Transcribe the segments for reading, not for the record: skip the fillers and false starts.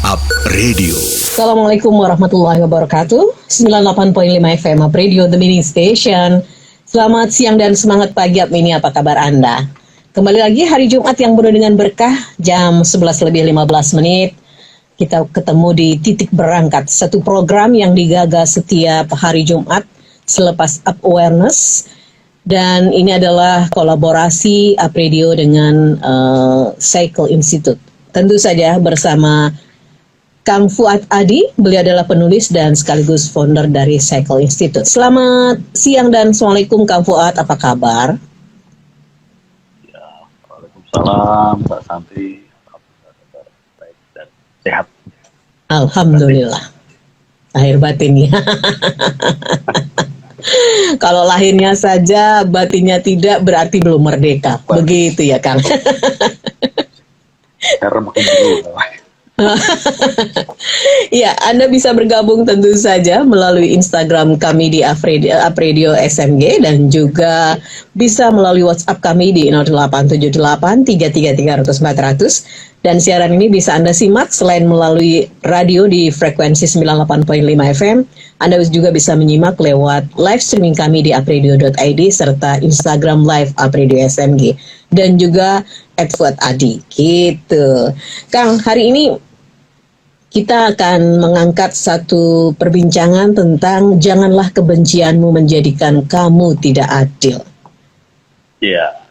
Up Radio. Assalamualaikum warahmatullahi wabarakatuh. 98.5 FM Up Radio, The Meaning Station. Selamat siang dan semangat pagi Up Mini, apa kabar Anda? Kembali lagi hari Jumat yang penuh dengan berkah, jam 11:15. Kita ketemu di Titik Berangkat, satu program yang digagas setiap hari Jumat selepas Up Awareness. Dan ini adalah kolaborasi Up Radio dengan Cycle Institute. Tentu saja bersama Kang Fuad Adi, beliau adalah penulis dan sekaligus founder dari Cycle Institute. Selamat siang dan Assalamualaikum Kang Fuad, apa kabar? Ya, Waalaikumsalam Mbak Santi, baik dan sehat. Alhamdulillah, lahir batin ya. Kalau lahirnya saja, batinnya tidak, berarti belum merdeka. Begitu ya Kang. Karena makin dulu. Ya, Anda bisa bergabung tentu saja melalui Instagram kami di Apradio SMG dan juga bisa melalui WhatsApp kami di 0878 333 400. Dan siaran ini bisa Anda simak selain melalui radio di frekuensi 98.5 FM, Anda juga bisa menyimak lewat live streaming kami di apradio.id serta Instagram Live Apradio SMG dan juga @fuadadi gitu. Kang, hari ini kita akan mengangkat satu perbincangan tentang janganlah kebencianmu menjadikan kamu tidak adil. Iya.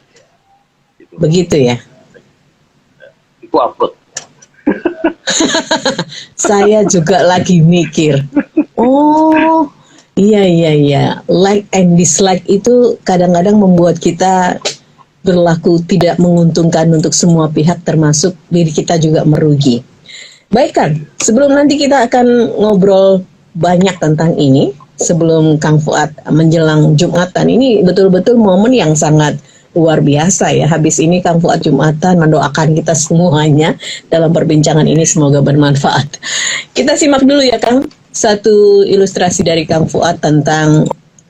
Begitu ya? Itu upload. Saya juga lagi mikir. Oh, iya. Like and dislike itu kadang-kadang membuat kita berlaku tidak menguntungkan untuk semua pihak, termasuk diri kita juga merugi. Baik kan, sebelum nanti kita akan ngobrol banyak tentang ini, sebelum Kang Fuad menjelang Jumatan, ini betul-betul momen yang sangat luar biasa ya. Habis ini Kang Fuad Jumatan mendoakan kita semuanya dalam perbincangan ini, semoga bermanfaat. Kita simak dulu ya Kang, satu ilustrasi dari Kang Fuad tentang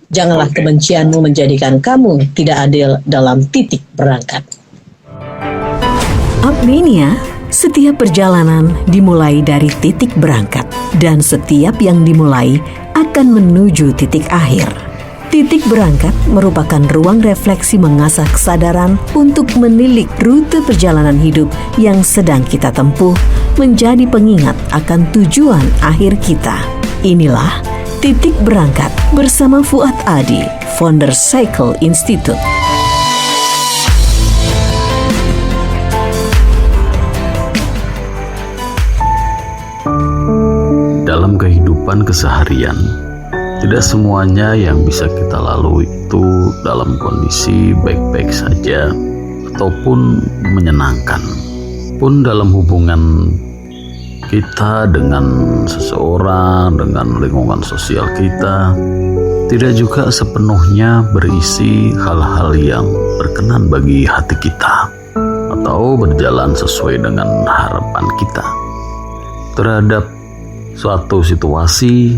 janganlah kebencianmu menjadikan kamu tidak adil dalam titik berangkat. Upmania, setiap perjalanan dimulai dari titik berangkat dan setiap yang dimulai akan menuju titik akhir. Titik berangkat merupakan ruang refleksi mengasah kesadaran untuk menilik rute perjalanan hidup yang sedang kita tempuh menjadi pengingat akan tujuan akhir kita. Inilah Titik Berangkat bersama Fuad Adi, founder Cycle Institute. Dalam kehidupan keseharian, tidak semuanya yang bisa kita lalui itu dalam kondisi baik-baik saja ataupun menyenangkan. Pun dalam hubungan kita dengan seseorang, dengan lingkungan sosial kita, tidak juga sepenuhnya berisi hal-hal yang berkenan bagi hati kita atau berjalan sesuai dengan harapan kita terhadap suatu situasi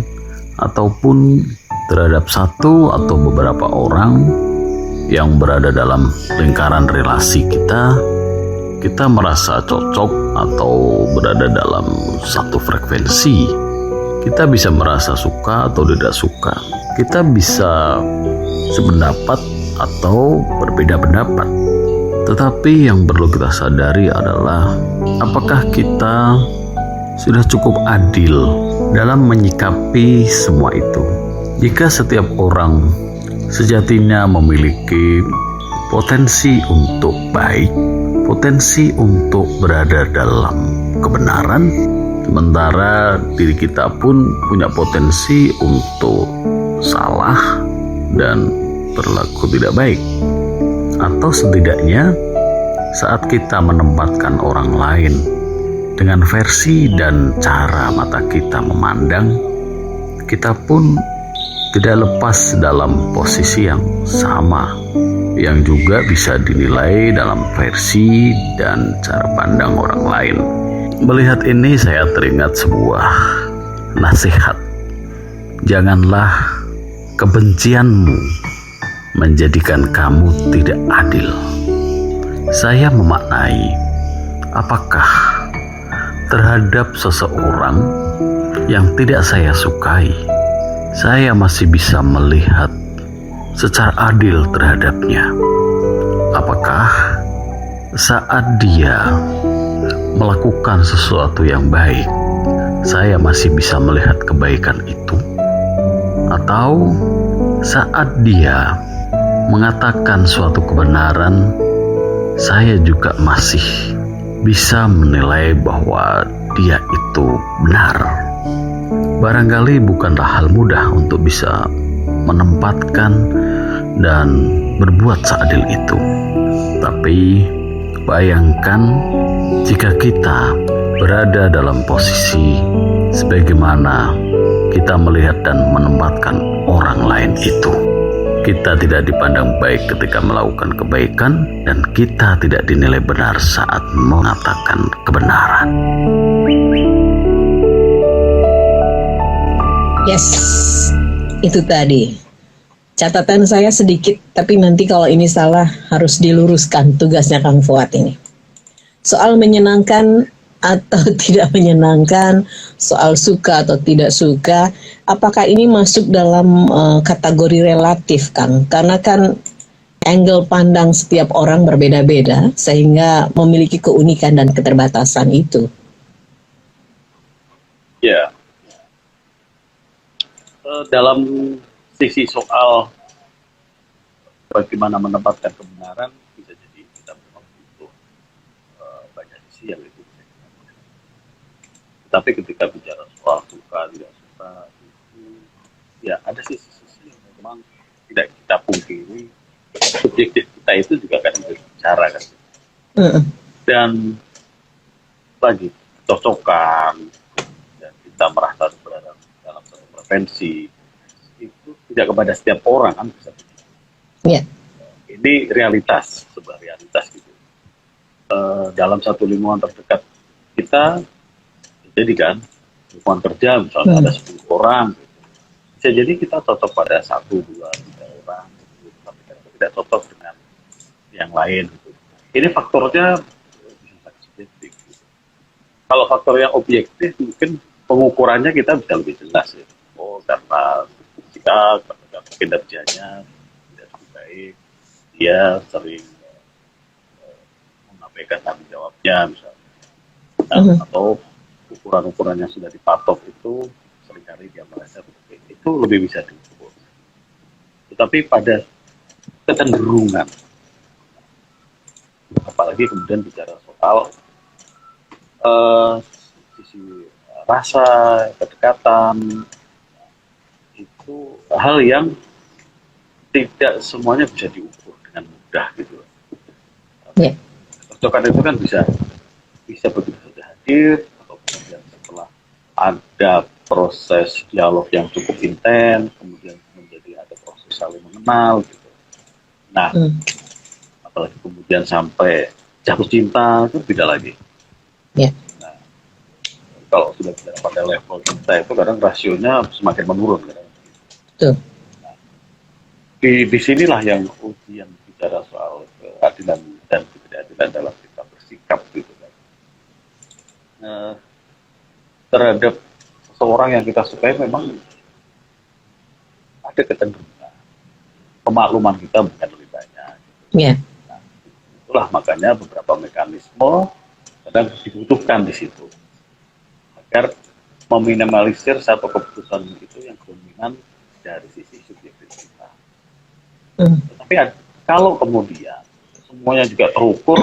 ataupun terhadap satu atau beberapa orang yang berada dalam lingkaran relasi kita. Kita merasa cocok atau berada dalam satu frekuensi. Kita bisa merasa suka atau tidak suka. Kita bisa sependapat atau berbeda pendapat. Tetapi yang perlu kita sadari adalah apakah kita sudah cukup adil dalam menyikapi semua itu. Jika setiap orang sejatinya memiliki potensi untuk baik, potensi untuk berada dalam kebenaran, sementara diri kita pun punya potensi untuk salah dan berlaku tidak baik. Atau setidaknya saat kita menempatkan orang lain dengan versi dan cara mata kita memandang, kita pun tidak lepas dalam posisi yang sama, yang juga bisa dinilai dalam versi dan cara pandang orang lain. Melihat ini saya teringat sebuah nasihat. Janganlah kebencianmu menjadikan kamu tidak adil. Saya memaknai, apakah terhadap seseorang yang tidak saya sukai, saya masih bisa melihat secara adil terhadapnya. Apakah saat dia melakukan sesuatu yang baik, saya masih bisa melihat kebaikan itu? Atau saat dia mengatakan suatu kebenaran, saya juga masih bisa menilai bahwa dia itu benar? Barangkali bukanlah hal mudah untuk bisa menempatkan dan berbuat seadil itu. Tapi bayangkan jika kita berada dalam posisi sebagaimana kita melihat dan menempatkan orang lain itu. Kita tidak dipandang baik ketika melakukan kebaikan, dan kita tidak dinilai benar saat mengatakan kebenaran. Yes, itu tadi. Catatan saya sedikit, tapi nanti kalau ini salah harus diluruskan, tugasnya Kang Fuad ini. Soal menyenangkan atau tidak menyenangkan, soal suka atau tidak suka, apakah ini masuk dalam kategori relatif, Kang? Karena kan angle pandang setiap orang berbeda-beda, sehingga memiliki keunikan dan keterbatasan itu. Ya, dalam sisi soal bagaimana menempatkan kebenaran, bisa jadi kita memang butuh banyak sisi yang itu. Tapi ketika bicara soal suka tidak suka, itu ya ada sisi-sisi yang memang tidak kita pungkiri, subjektif kita itu juga kan berbicara kan. Dan bagi cocokan dan kita merasa berada dalam satu preferensi itu tidak kepada setiap orang kan bisa. Yeah. Ini realitas, sebuah realitas gitu. Dalam satu lingkungan terdekat kita, jadi kan lingkungan kerja misalnya ada 10 orang, gitu. Bisa jadi kita cocok pada 1, 2, 3 orang, gitu. Tapi kita tidak cocok dengan yang lain. Gitu. Ini faktornya bisa sangat subjektif. Gitu. Kalau faktor yang objektif mungkin pengukurannya kita bisa lebih jelas ya. Oh, karena kita kinerjanya tidak cukup baik, dia sering mengabaikan tanggung jawabnya misalnya, atau ukuran-ukuran yang sudah dipatok itu seringkali dia merasa itu lebih bisa diukur. Tetapi pada kecenderungan, apalagi kemudian bicara soal sisi rasa, kedekatan, itu hal yang tidak semuanya bisa diukur dengan mudah gitu. Yeah. Kecocokan itu kan bisa begitu saja hadir, atau kemudian setelah ada proses dialog yang cukup intens, kemudian menjadi ada proses saling mengenal gitu. Nah, apalagi kemudian sampai jatuh cinta, itu beda lagi. Yeah. Nah, kalau sudah tidak pada level cinta itu kadang rasionya semakin menurun kadang. Betul. Nah, di sinilah yang ujian bicara soal keadilan dan ketidakadilan dalam kita bersikap gitu kan. Terhadap seseorang yang kita sukai memang ada kecenderungan pemakluman kita bukan lebih banyak. Yeah. Nah, itulah makanya beberapa mekanisme kadang dibutuhkan di situ agar meminimalisir satu keputusan itu yang dominan dari sisi subjektif kita. Tapi kalau kemudian semuanya juga terukur,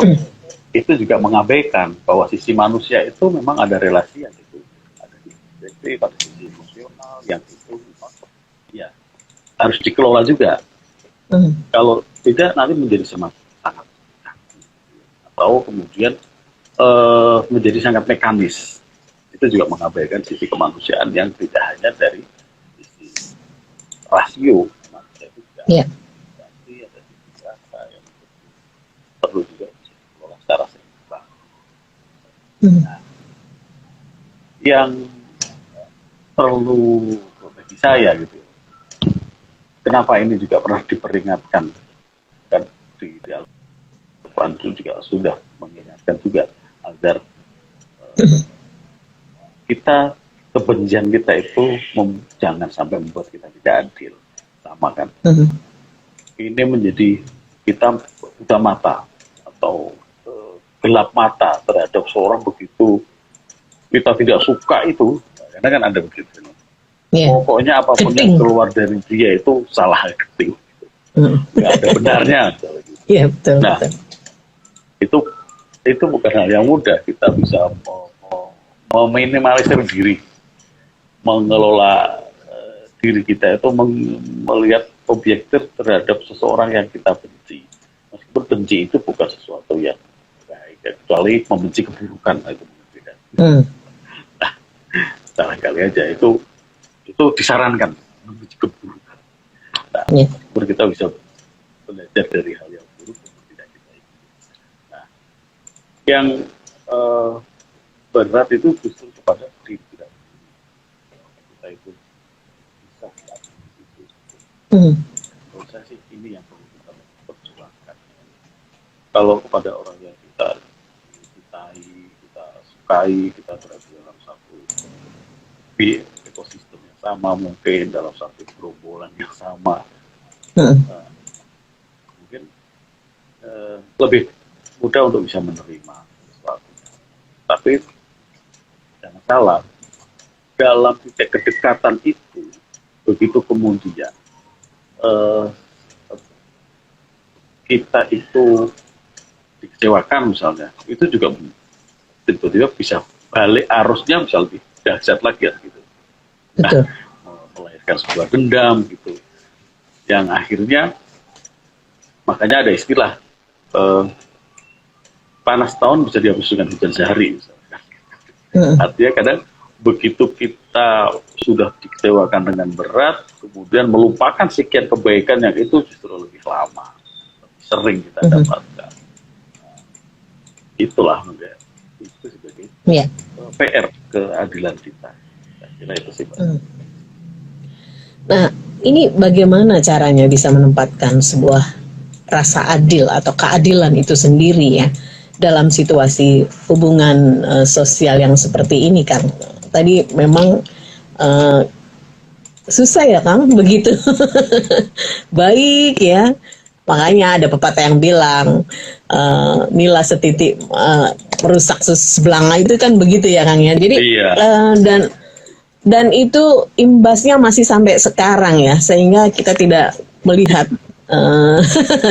itu juga mengabaikan bahwa sisi manusia itu memang ada relasi yang itu, ada di subjektif, ada sisi emosional yang itu, ya harus dikelola juga. Kalau tidak nanti menjadi sangat atau kemudian menjadi sangat mekanis. Itu juga mengabaikan sisi kemanusiaan yang tidak hanya dari sisi rasio manusia itu juga. Yeah. Berarti ada sisi rasa yang perlu juga dikelola secara seimbang. Nah, yang perlu bagi saya gitu, kenapa ini juga pernah diperingatkan kan di Al-Quran itu juga sudah mengingatkan juga agar kita, kebencian kita itu jangan sampai membuat kita tidak adil, sama kan? Ini menjadi kita buta mata atau gelap mata terhadap seorang begitu kita tidak suka itu, karena kan ada begitu. Pokoknya apapun yang keluar dari dia itu salah, keting. Nggak ada benarnya. Iya, betul. Nah, itu bukan hal yang mudah. Kita bisa meminimalisir diri, mengelola diri kita itu melihat objektif terhadap seseorang yang kita benci. Meskipun benci itu bukan sesuatu yang baik, kecuali membenci keburukan itu berbeda. Nah, barangkali aja itu disarankan membenci keburukan. Nah, meskipun kita bisa belajar dari hal yang buruk untuk tidak kita ikuti. Nah, yang berat itu justru kepada diri kita. Kita itu bisa itu. Menurut saya sih ini yang perlu kita perjuangkan. Kalau kepada orang yang kita cintai, kita sukai, kita berada dalam satu ekosistem yang sama, mungkin dalam satu gerombolan yang sama, mungkin lebih mudah untuk bisa menerima sesuatu. Tapi jangan salah, dalam titik kedekatan itu, begitu kemudian kita itu dikecewakan misalnya, itu juga tiba-tiba bisa balik arusnya bisa lebih dahsyat lagi gitu. Nah, melahirkan sebuah dendam gitu, yang akhirnya makanya ada istilah panas tahun bisa dihapus dengan hujan sehari misalnya. Artinya kadang begitu kita sudah dikecewakan dengan berat, kemudian melupakan sekian kebaikan yang itu justru lebih lama, lebih sering kita dapatkan. Itulah mungkin itu sebagai PR keadilan kita. Saya kira itu sih, Pak. Nah, ini bagaimana caranya bisa menempatkan sebuah rasa adil atau keadilan itu sendiri ya dalam situasi hubungan sosial yang seperti ini, Kang? Tadi memang susah ya, Kang, begitu. Baik ya, makanya ada pepatah yang bilang nila setitik merusak sebelanga, itu kan begitu ya, Kang ya. Jadi dan itu imbasnya masih sampai sekarang ya, sehingga kita tidak melihat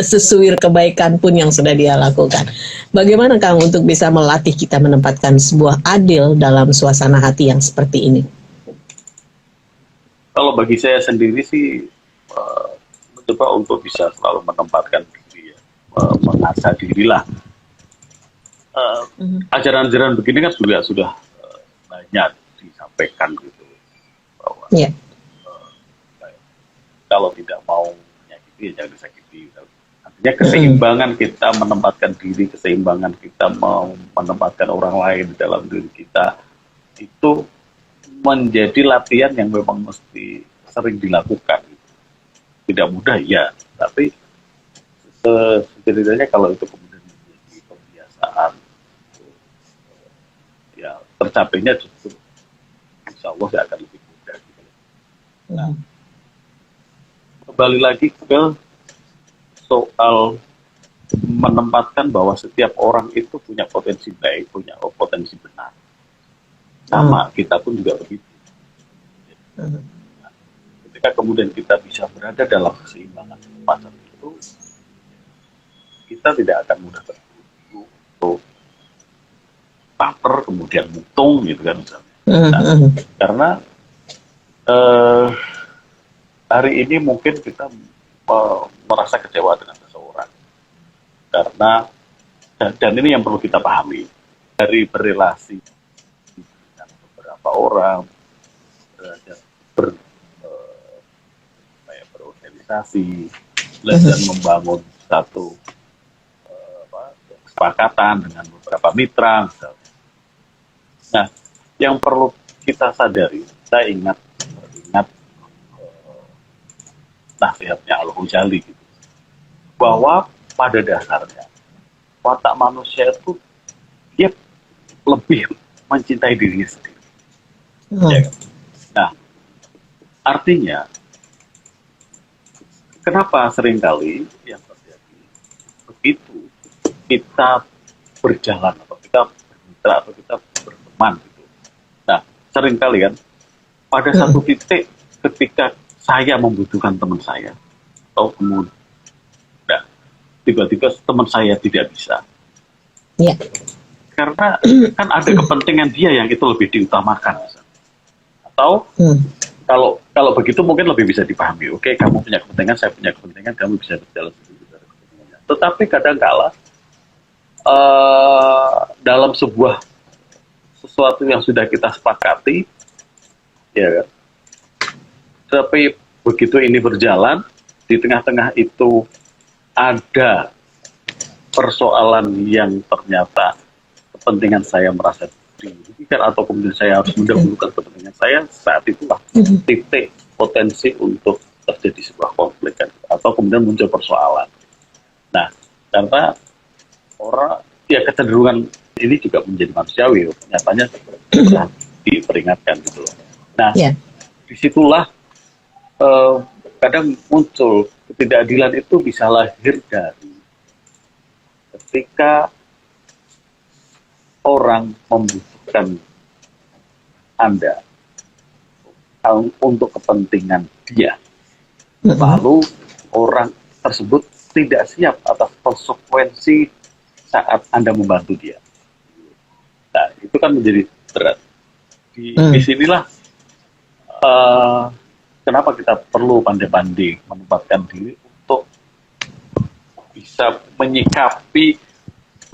sesuir kebaikan pun yang sudah dia lakukan. Bagaimana, Kang, untuk bisa melatih kita menempatkan sebuah adil dalam suasana hati yang seperti ini? Kalau bagi saya sendiri sih mencoba untuk bisa selalu menempatkan diri, mengasah dirilah. Ajaran-ajaran begini kan sudah banyak disampaikan gitu, bahwa kalau tidak mau menyakiti ya jangan disakiti. Artinya keseimbangan kita menempatkan diri, keseimbangan kita menempatkan orang lain dalam diri kita itu menjadi latihan yang memang mesti sering dilakukan. Tidak mudah ya, tapi setidaknya kalau itu kemudian menjadi kebiasaan, ya tercapainya justru insya Allah akan lebih mudah. Nah, kembali lagi ke soal menempatkan bahwa setiap orang itu punya potensi baik, punya potensi benar. Sama, kita pun juga begitu. Nah, ketika kemudian kita bisa berada dalam keseimbangan semacam itu, kita tidak akan mudah terburu untuk baper, kemudian mutung gitu kan misalnya. Nah, karena hari ini mungkin kita merasa kecewa dengan seseorang karena dan ini yang perlu kita pahami dari berrelasi dengan beberapa orang, berorganisasi, belajar membangun satu kesepakatan dengan beberapa mitra misalnya. Nah, yang perlu kita sadari, saya ingat nasihatnya Al-Ghazali gitu, bahwa pada dasarnya watak manusia itu dia lebih mencintai dirinya sendiri. Oh. Ya kan? Nah, artinya kenapa seringkali yang terjadi begitu kita berjalan atau kita bermitra atau kita berteman gitu. Nah, seringkali kan pada satu titik ketika saya membutuhkan teman saya atau kemudian nah, tiba-tiba teman saya tidak bisa Ya. karena kan ada kepentingan dia yang itu lebih diutamakan misalnya. Atau kalau begitu mungkin lebih bisa dipahami. Oke, kamu punya kepentingan, saya punya kepentingan, kamu bisa berjalan sendiri. Tetapi kadang-kala dalam sebuah sesuatu yang sudah kita sepakati, ya kan? Tapi begitu ini berjalan, di tengah-tengah itu ada persoalan yang ternyata kepentingan saya merasa dirugikan atau kemudian saya harus mendahulukan kepentingan saya, saat itulah titik potensi untuk terjadi sebuah konflik kan, atau kemudian muncul persoalan. Nah, karena orang ya kecenderungan ini juga menjadi manusiawi, nyatanya sudah diperingatkan gitu loh. Nah, disitulah kadang muncul ketidakadilan itu bisa lahir dari ketika orang membutuhkan Anda untuk kepentingan dia, lalu orang tersebut tidak siap atas konsekuensi saat Anda membantu dia. Nah, itu kan menjadi berat. Di sinilah kenapa kita perlu pandai-pandai menempatkan diri untuk bisa menyikapi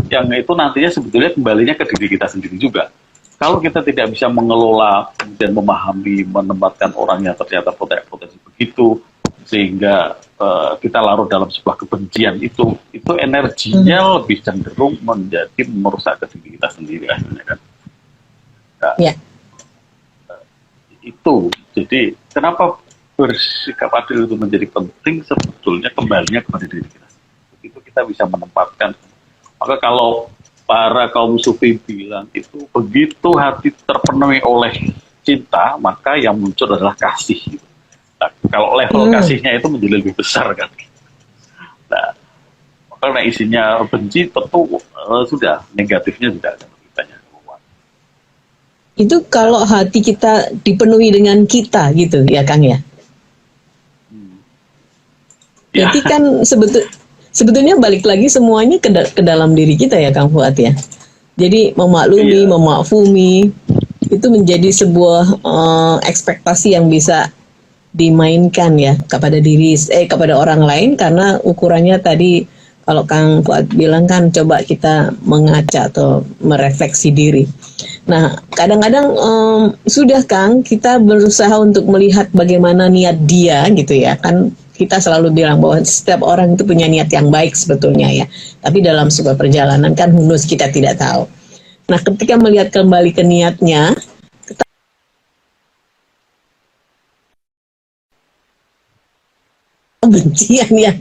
yang itu nantinya sebetulnya kembalinya ke diri kita sendiri juga. Kalau kita tidak bisa mengelola dan memahami, menempatkan orang yang ternyata potensi begitu, sehingga kita larut dalam sebuah kebencian itu energinya lebih cenderung menjadi merusak ke diri kita sendiri akhirnya kan. Nah, itu jadi kenapa bersikap adil itu menjadi penting, sebetulnya kembalinya kepada diri kita. Begitu kita bisa menempatkan. Maka kalau para kaum sufi bilang itu begitu hati terpenuhi oleh cinta, maka yang muncul adalah kasih. Gitu. Nah, kalau level kasihnya itu menjadi lebih besar kan. Nah, karena isinya benci tentu sudah negatifnya sudah ada lebih banyak. Itu kalau hati kita dipenuhi dengan kita gitu ya Kang ya. Jadi kan sebetulnya balik lagi semuanya ke dalam diri kita ya Kang Fuad ya. Jadi memaklumi, memakfumi itu menjadi sebuah ekspektasi yang bisa dimainkan ya kepada orang lain, karena ukurannya tadi kalau Kang Fuad bilang kan coba kita mengaca atau merefleksi diri. Nah, kadang-kadang sudah Kang kita berusaha untuk melihat bagaimana niat dia gitu ya kan. Kita selalu bilang bahwa setiap orang itu punya niat yang baik sebetulnya ya. Tapi dalam sebuah perjalanan kan hunus kita tidak tahu. Nah, ketika melihat kembali ke niatnya, kebencian yang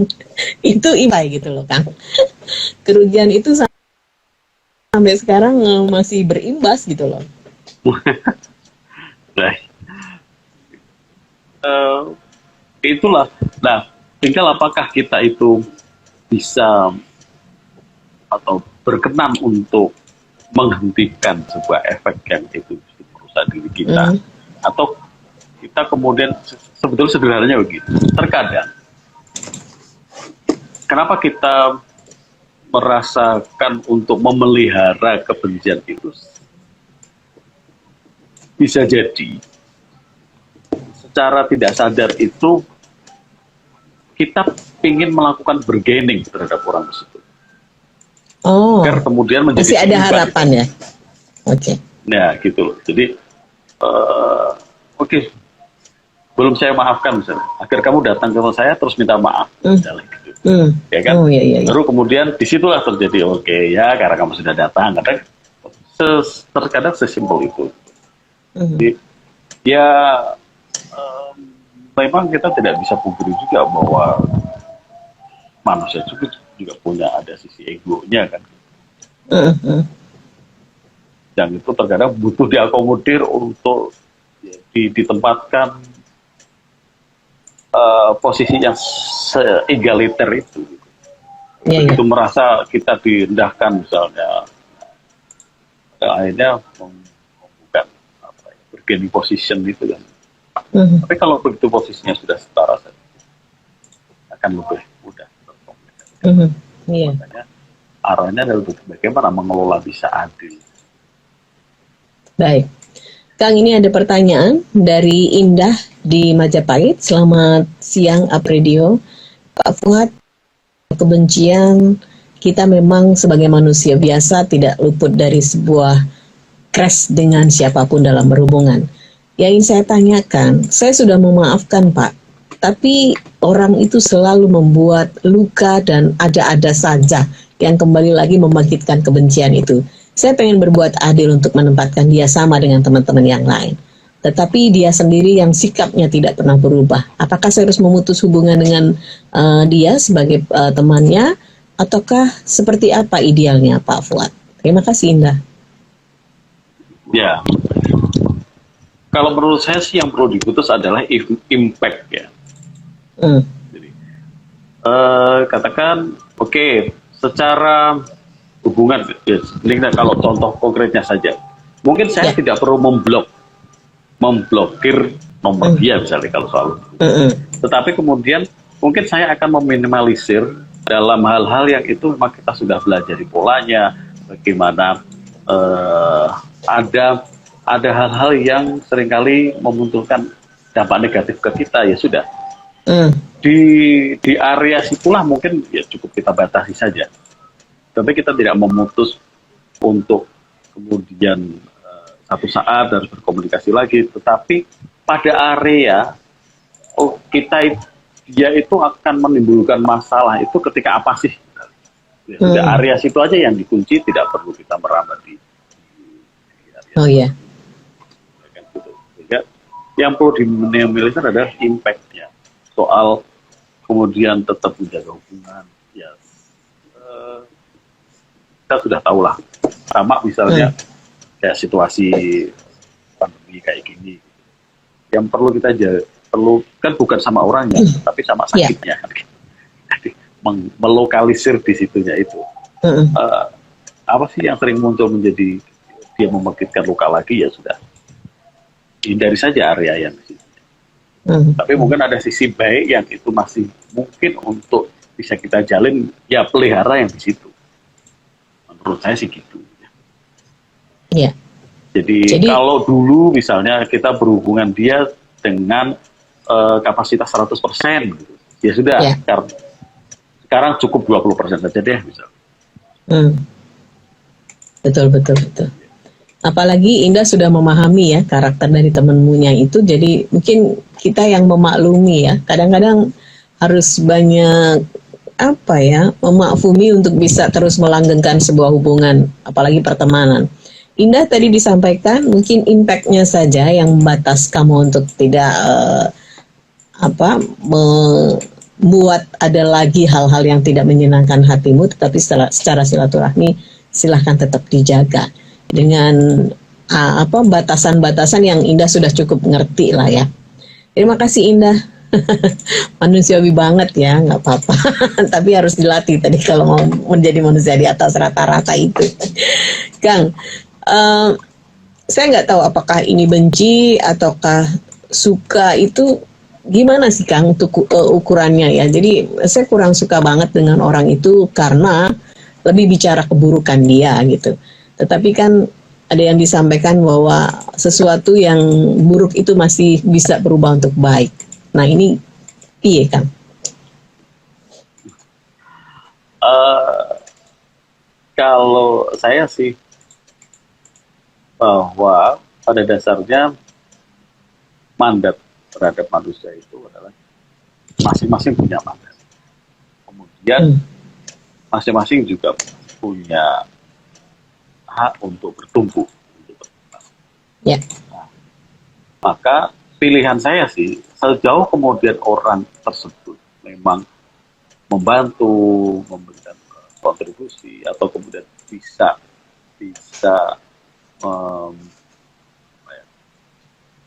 itu impai gitu loh Kang. Kerugian itu sampai sekarang masih berimbas gitu loh. Baik. Itulah. Nah, tinggal apakah kita itu bisa atau berkenan untuk menghentikan sebuah efek yang itu merusak diri kita, atau kita kemudian sebetulnya sederhananya begitu. Terkadang, kenapa kita merasakan untuk memelihara kebencian itu bisa jadi secara tidak sadar itu kita ingin melakukan bargaining terhadap orang tersebut. Agar kemudian menjadi masih ada harapan ya. Oke. Nah, gitu loh. Jadi oke. Belum saya maafkan misalnya. Agar kamu datang ke saya terus minta maaf. Misalnya gitu. Ya kan? Iya. Baru kemudian disitulah terjadi ya karena kamu sudah datang. Terkadang sesimpel itu. Jadi, ya memang kita tidak bisa pungkiri juga bahwa manusia juga punya ada sisi egonya kan. Yang itu terkadang butuh diakomodir untuk ditempatkan posisi yang se-egaliter itu. Iya, iya. Begitu merasa kita direndahkan misalnya, akhirnya membuka bargaining position itu kan. Tapi kalau begitu posisinya sudah setara saja, akan lebih mudah berkomunikasi. Iya. Makanya arahnya adalah bagaimana mengelola bisa adil. Baik. Kang, ini ada pertanyaan dari Indah di Majapahit. Selamat siang, Apredio. Pak Fuad, kebencian kita memang sebagai manusia biasa tidak luput dari sebuah crash dengan siapapun dalam berhubungan. Yang ingin saya tanyakan, saya sudah memaafkan Pak, tapi orang itu selalu membuat luka dan ada-ada saja yang kembali lagi membangkitkan kebencian itu. Saya pengen berbuat adil untuk menempatkan dia sama dengan teman-teman yang lain. Tetapi dia sendiri yang sikapnya tidak pernah berubah. Apakah saya harus memutus hubungan dengan dia sebagai temannya? Ataukah seperti apa idealnya Pak Fuad? Terima kasih Indah. Ya, kalau menurut saya sih yang perlu diputus adalah impact ya. Jadi, katakan, oke, secara hubungan, ini kalau contoh konkretnya saja, mungkin saya tidak perlu memblokir nomor dia misalnya kalau soal tetapi kemudian mungkin saya akan meminimalisir dalam hal-hal yang itu memang kita sudah belajar di polanya, bagaimana ada hal-hal yang seringkali memunculkan dampak negatif ke kita, ya sudah di area situlah mungkin ya cukup kita batasi saja. Tapi kita tidak memutus untuk kemudian satu saat harus berkomunikasi lagi. Tetapi pada area dia itu akan menimbulkan masalah itu ketika apa sih? Ya, sudah area situ aja yang dikunci, tidak perlu kita merambah di area. Oh iya. Sehingga yang perlu dimiliki adalah impact-nya. Soal kemudian tetap menjaga hubungan. Ya, kita sudah tahu lah, sama misalnya kayak situasi pandemi kayak gini, yang perlu kita perlu kan bukan sama orangnya, tapi sama sakitnya. Jadi melokalisir di situnya itu. Apa sih yang sering muncul menjadi dia membangkitkan luka lagi, ya sudah hindari saja area yang di situ. Tapi mungkin ada sisi baik yang itu masih mungkin untuk bisa kita jalin, ya pelihara yang di situ. Menurut saya sih gitu. Ya. Jadi kalau dulu misalnya kita berhubungan dia dengan kapasitas 100%, gitu, ya sudah. Sekarang cukup 20% saja deh misalnya. Betul. Apalagi Indah sudah memahami ya karakter dari temenmunya itu, jadi mungkin kita yang memaklumi ya. Kadang-kadang harus banyak memaklumi untuk bisa terus melanggengkan sebuah hubungan, apalagi pertemanan. Indah tadi disampaikan mungkin impact-nya saja yang membatas kamu untuk tidak membuat ada lagi hal-hal yang tidak menyenangkan hatimu, tetapi secara silaturahmi silahkan tetap dijaga dengan batasan-batasan yang Indah sudah cukup ngerti lah ya. Terima kasih Indah. Manusiawi banget ya, nggak apa-apa. Tapi harus dilatih tadi kalau mau menjadi manusia di atas rata-rata itu. Kang, saya nggak tahu apakah ini benci ataukah suka, itu gimana sih Kang untuk ukurannya ya. Jadi saya kurang suka banget dengan orang itu karena lebih bicara keburukan dia gitu. Tetapi kan ada yang disampaikan bahwa sesuatu yang buruk itu masih bisa berubah untuk baik. Nah ini iya Kang? Kalau saya sih bahwa pada dasarnya mandat terhadap manusia itu adalah masing-masing punya mandat. Kemudian masing-masing juga punya hak untuk bertumbuh. Ya. Nah, maka pilihan saya sih, sejauh kemudian orang tersebut memang membantu, memberikan kontribusi, atau kemudian bisa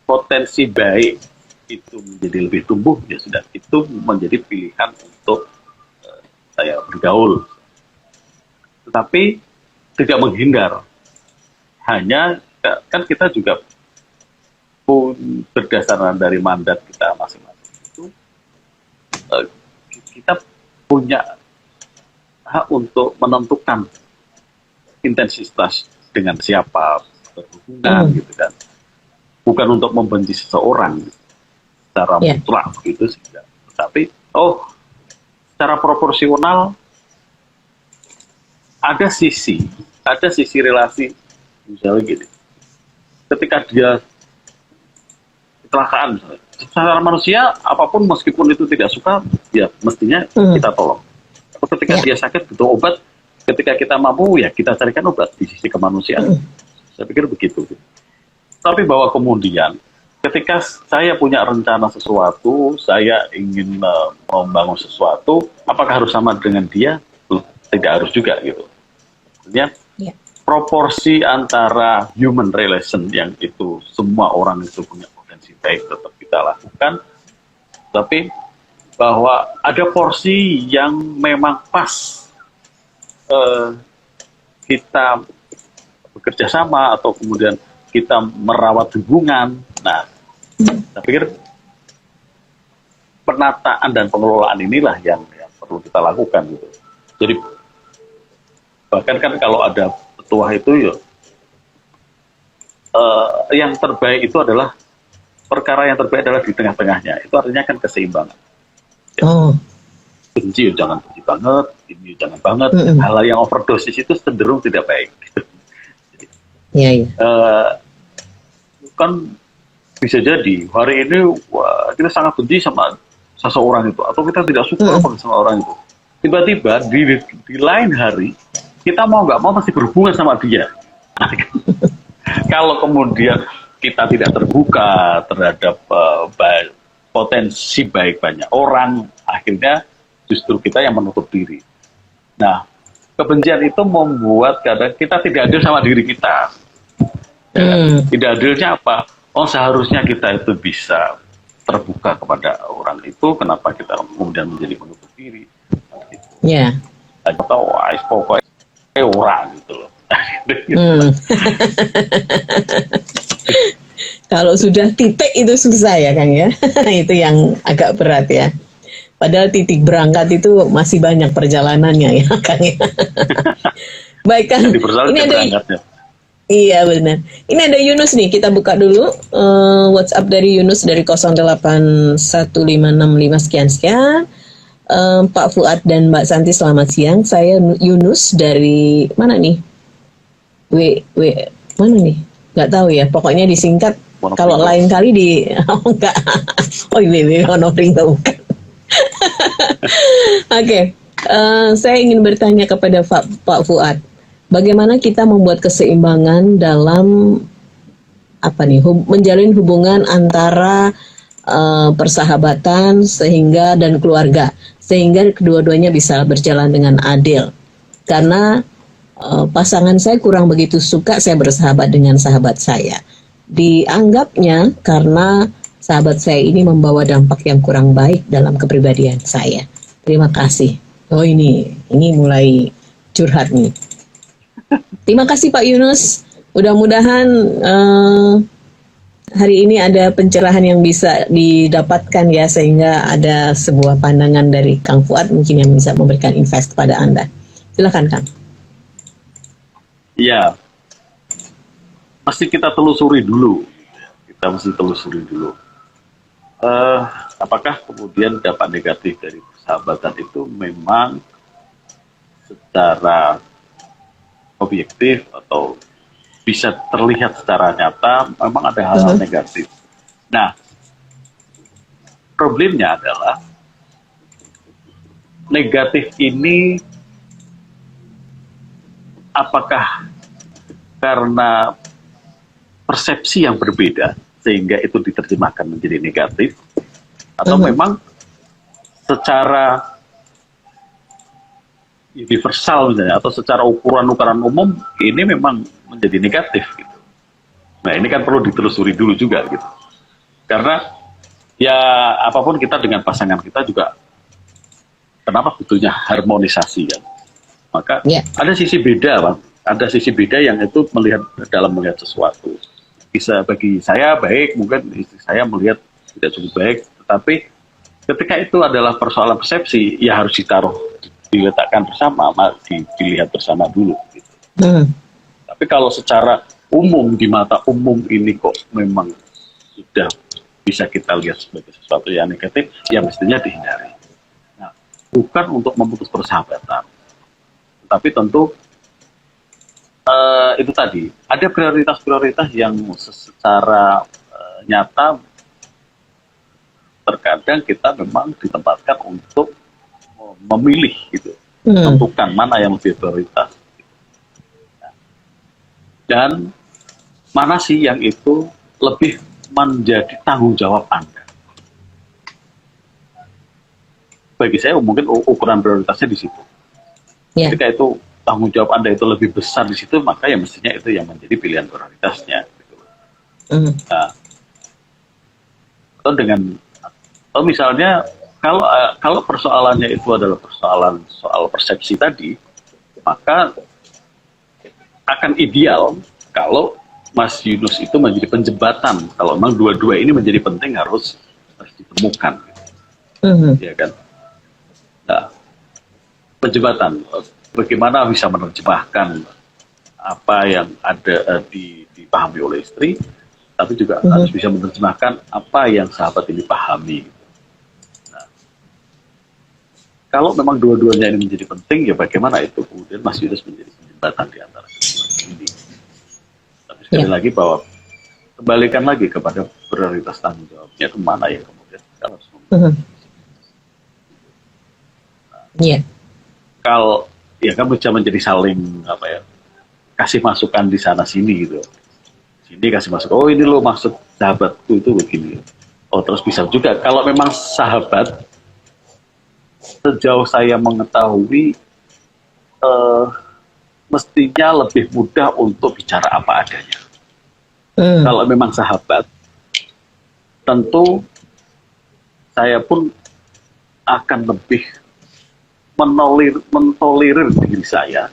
quote potensi baik itu menjadi lebih tumbuh, ya sudah, itu menjadi pilihan untuk saya bergaul. Tetapi tidak menghindar, hanya kan kita juga pun berdasarkan dari mandat kita masing-masing itu, kita punya hak untuk menentukan intensitas dengan siapa berhubungan, gitu kan. Bukan untuk membenci seseorang secara mutlak gitu sih, tapi secara proporsional ada sisi relasi, misalnya gini, ketika dia kecelakaan misalnya, secara manusia apapun meskipun itu tidak suka, ya mestinya kita tolong. Atau ketika dia sakit butuh obat, ketika kita mampu ya kita carikan obat, di sisi kemanusiaan. Saya pikir begitu. Tapi bahwa kemudian ketika saya punya rencana sesuatu, saya ingin membangun sesuatu, apakah harus sama dengan dia? Tidak harus juga gitu. Artinya proporsi antara human relation yang itu semua orang itu punya potensi baik tetap kita lakukan, tapi bahwa ada porsi yang memang pas kita bekerja sama atau kemudian kita merawat hubungan. Nah, saya pikir penataan dan pengelolaan inilah yang perlu kita lakukan gitu. Jadi bahkan kan kalau ada petuah itu yang terbaik itu adalah perkara yang terbaik adalah di tengah-tengahnya. Itu artinya kan keseimbangan. Benci jangan benci banget, ini jangan banget. Hal yang overdosis itu cenderung tidak baik. Kan bisa jadi hari ini kita sangat benci sama seseorang itu, atau kita tidak suka sama orang itu. Tiba-tiba di lain hari kita mau nggak mau masih berhubungan sama dia. Kalau kemudian kita tidak terbuka terhadap potensi baik banyak orang, akhirnya justru kita yang menutup diri. Nah, kebencian itu membuat kadang kita tidak adil sama diri kita. Tidak adilnya apa? Seharusnya kita itu bisa terbuka kepada orang itu, kenapa kita kemudian menjadi menutup diri? Atau pokoknya orang gitu loh. Kalau sudah titik itu susah ya Kang ya. Itu yang agak berat ya. Padahal titik berangkat itu masih banyak perjalanannya ya Kang ya. Baik Kang, ini ada iya benar. Ini ada Yunus nih, kita buka dulu WhatsApp dari Yunus dari 0815565 sekian. Pak Fuad dan Mbak Santi selamat siang. Saya Yunus dari mana nih? Mana nih? Nggak tahu ya. Pokoknya disingkat. Kalau lain kali enggak. Wonoringo bukan. Oke. Saya ingin bertanya kepada Pak Fuad. Bagaimana kita membuat keseimbangan dalam menjalin hubungan antara persahabatan dan keluarga, sehingga kedua-duanya bisa berjalan dengan adil. Karena pasangan saya kurang begitu suka saya bersahabat dengan sahabat saya. Dianggapnya karena sahabat saya ini membawa dampak yang kurang baik dalam kepribadian saya. Terima kasih. Ini mulai curhat nih. Terima kasih Pak Yunus. Mudah-mudahan hari ini ada pencerahan yang bisa didapatkan ya, sehingga ada sebuah pandangan dari Kang Fuad mungkin yang bisa memberikan invest kepada Anda. Silakan Kang. Iya, pasti kita telusuri dulu. Apakah kemudian dampak negatif dari persahabatan itu memang secara objektif atau bisa terlihat secara nyata memang ada hal-hal negatif. Nah, problemnya adalah negatif ini apakah karena persepsi yang berbeda sehingga itu diterjemahkan menjadi negatif, atau memang secara universal misalnya, atau secara ukuran-ukuran umum ini memang menjadi negatif gitu. Nah, ini kan perlu ditelusuri dulu juga gitu. Karena ya apapun kita dengan pasangan kita juga, kenapa butuhnya harmonisasi kan. Maka Ya. ada sisi beda, Bang. Ada sisi beda yang itu melihat sesuatu. Bisa bagi saya baik, mungkin istri saya melihat tidak cukup baik. Tetapi ketika itu adalah persoalan persepsi, ya harus diletakkan bersama, dilihat bersama dulu. Gitu. Tapi kalau secara umum, di mata umum ini kok memang sudah bisa kita lihat sebagai sesuatu yang negatif, ya mestinya dihindari. Nah, bukan untuk memutus persahabatan, tapi tentu itu tadi ada prioritas-prioritas yang secara nyata terkadang kita memang ditempatkan untuk memilih gitu, tentukan mana yang lebih prioritas. Dan mana sih yang itu lebih menjadi tanggung jawab Anda. Bagi saya mungkin ukuran prioritasnya di situ. Ya. Ketika itu tanggung jawab Anda itu lebih besar di situ, maka ya mestinya itu yang menjadi pilihan prioritasnya. Gitu. Nah, atau misalnya kalau persoalannya itu adalah soal persepsi tadi, maka akan ideal kalau Mas Yunus itu menjadi penjembatan. Kalau memang dua-dua ini menjadi penting harus ditemukan, ya kan? Nah, penjembatan, bagaimana bisa menerjemahkan apa yang ada dipahami oleh istri, tapi juga harus bisa menerjemahkan apa yang sahabat ini pahami. Nah, kalau memang dua-duanya ini menjadi penting, ya bagaimana itu kemudian Mas Yunus menjadi penjembatan di antara kedua ini. Tapi sekali lagi bahwa kembalikan lagi kepada prioritas tanggung jawabnya itu mana yang kemudian kita harus kalau ya kan bisa menjadi saling kasih masukan di sana sini gitu. Sini kasih masukan, oh ini lo maksud sahabatku itu begini. Oh terus bisa juga kalau memang sahabat, sejauh saya mengetahui mestinya lebih mudah untuk bicara apa adanya. Kalau memang sahabat, tentu saya pun akan lebih mentolerir diri saya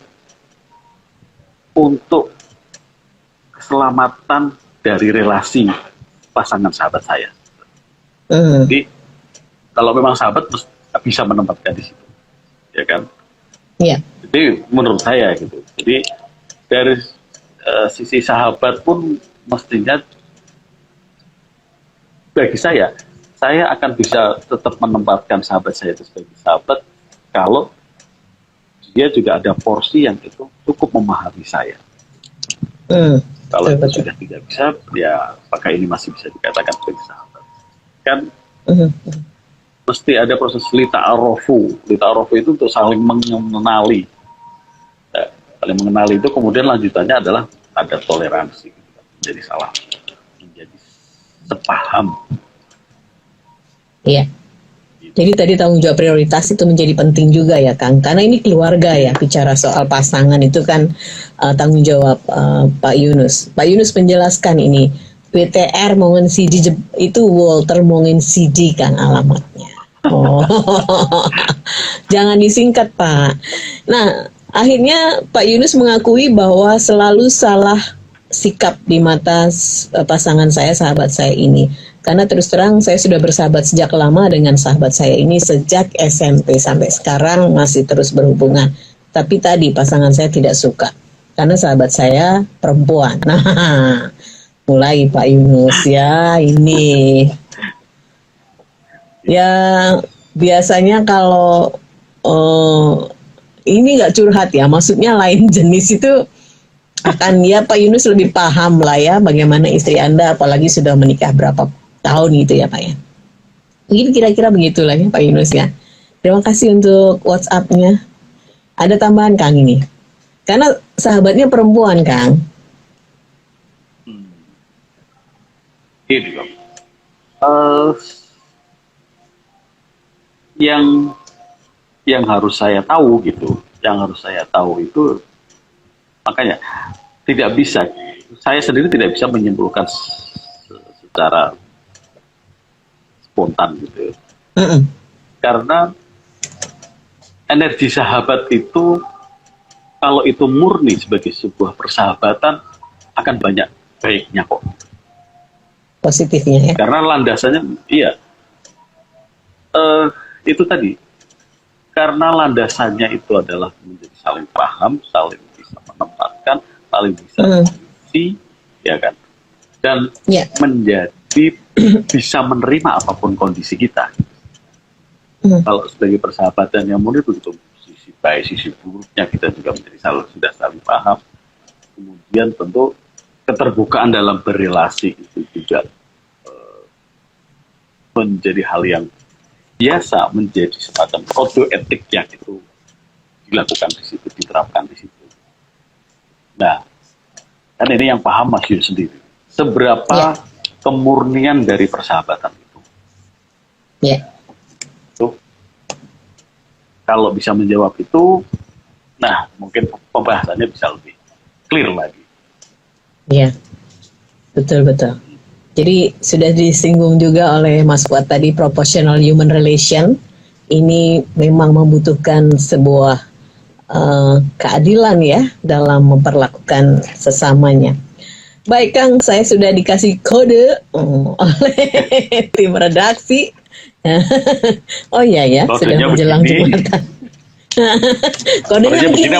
untuk keselamatan dari relasi pasangan sahabat saya. Jadi kalau memang sahabat bisa menempatkan di situ, ya kan? Iya. Jadi menurut saya gitu. Jadi dari sisi sahabat pun mestinya bagi saya akan bisa tetap menempatkan sahabat saya itu sebagai sahabat kalau dia juga ada porsi yang itu cukup memahami saya. Kalau itu sudah tidak bisa, ya apakah ini masih bisa dikatakan sebagai sahabat? Kan mesti ada proses lita'arofu. Lita'arofu itu untuk saling mengenali. Nah, saling mengenali itu kemudian lanjutannya adalah ada toleransi. Menjadi sepaham. Iya. Jadi tadi tanggung jawab prioritas itu menjadi penting juga ya Kang, karena ini keluarga ya, bicara soal pasangan itu kan tanggung jawab Pak Yunus. Pak Yunus menjelaskan ini, WTR Mongen CD itu Walter Mongen CD Kang alamatnya. Oh, jangan disingkat Pak. Nah, akhirnya Pak Yunus mengakui bahwa selalu salah sikap di mata pasangan saya, sahabat saya ini. Karena terus terang saya sudah bersahabat sejak lama dengan sahabat saya ini sejak SMP sampai sekarang masih terus berhubungan. Tapi tadi pasangan saya tidak suka karena sahabat saya perempuan. Nah, mulai Pak Yunus ya ini. Ya biasanya kalau ini nggak curhat ya, maksudnya lain jenis itu akan ya Pak Yunus lebih paham lah ya bagaimana istri Anda apalagi sudah menikah berapa tahun gitu ya Pak ya. Mungkin kira-kira begitulah ya Pak Yunus ya. Terima kasih untuk WhatsApp-nya. Ada tambahan Kang ini. Karena sahabatnya perempuan Kang. Ini Bang. Yang harus saya tahu gitu. Yang harus saya tahu itu makanya tidak bisa. Saya sendiri tidak bisa menyimpulkan secara spontan gitu. Mm-mm. Karena energi sahabat itu kalau itu murni sebagai sebuah persahabatan akan banyak baiknya kok. Positifnya ya. Karena landasannya itu tadi. Karena landasannya itu adalah menjadi saling paham, saling bisa menempatkan, saling bisa mengisi, ya kan? Dan menjadi bisa menerima apapun kondisi kita. Kalau sebagai persahabatan yang murni begitu, sisi baik, sisi buruknya kita juga sudah saling paham. Kemudian tentu keterbukaan dalam berrelasi itu juga menjadi hal yang biasa, menjadi semacam kode etik yang itu dilakukan di situ, diterapkan di situ. Nah, kan ini yang paham Mas Yun sendiri. Seberapa kemurnian dari persahabatan itu? Tuh, kalau bisa menjawab itu, nah mungkin pembahasannya bisa lebih clear lagi. Iya, betul-betul. Jadi sudah disinggung juga oleh Mas Fuad tadi, proportional human relation ini memang membutuhkan sebuah keadilan ya dalam memperlakukan sesamanya. Baik Kang, saya sudah dikasih kode oleh tim redaksi. Oh iya ya, sudah menjelang Jumatan. Kodenya begini.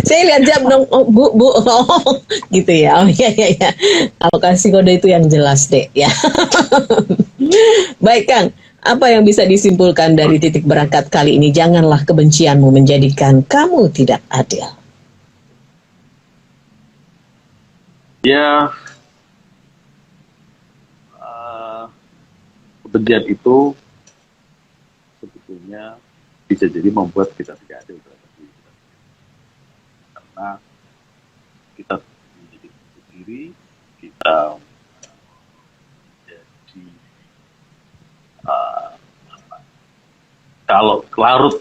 Saya lihat jam dong, bu, gitu ya. Oh iya. Aku kasih kode itu yang jelas deh ya. Baik Kang, apa yang bisa disimpulkan dari titik berangkat kali ini? Janganlah kebencianmu menjadikan kamu tidak adil. Ya, kebencian itu sebetulnya bisa jadi membuat kita tidak adil terhadap diri kita. Karena kita menjadi diri, kita jadi kalau larut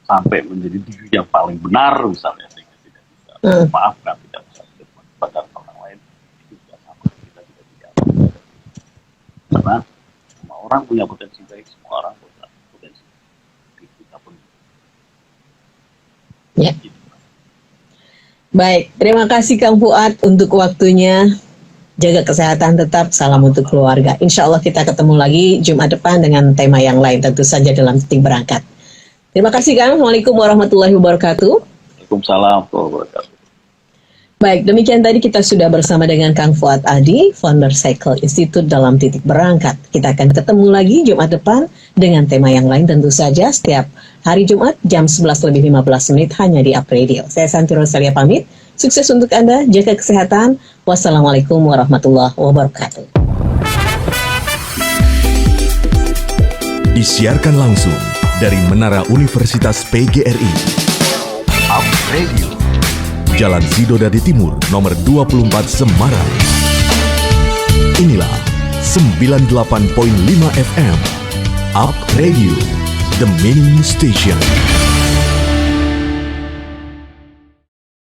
sampai menjadi diri yang paling benar misalnya, sehingga tidak bisa memaafkan, tidak bisa pada orang lain, itu juga sama, kita tidak bisa. Karena semua orang punya potensi baik, semua orang punya potensi baik, kita pun. Ya. Baik, terima kasih Kang Fuad untuk waktunya. Jaga kesehatan tetap, salam untuk keluarga. Insya Allah kita ketemu lagi Jumat depan dengan tema yang lain, tentu saja dalam titik berangkat. Terima kasih Kang. Assalamualaikum warahmatullahi wabarakatuh. Waalaikumsalam warahmatullahi wabarakatuh. Baik, demikian tadi kita sudah bersama dengan Kang Fuad Adi, founder Cycle Institute dalam titik berangkat. Kita akan ketemu lagi Jumat depan dengan tema yang lain, tentu saja setiap hari Jumat jam 11:15 hanya di Up Radio. Saya Santi Rosalia pamit. Sukses untuk Anda, jaga kesehatan. Wassalamualaikum warahmatullahi wabarakatuh. Disiarkan langsung dari Menara Universitas PGRI. Up Radio. Jalan Sidodadi Timur, nomor 24 Semarang. Inilah 98.5 FM. Up Radio, the Meaning Station.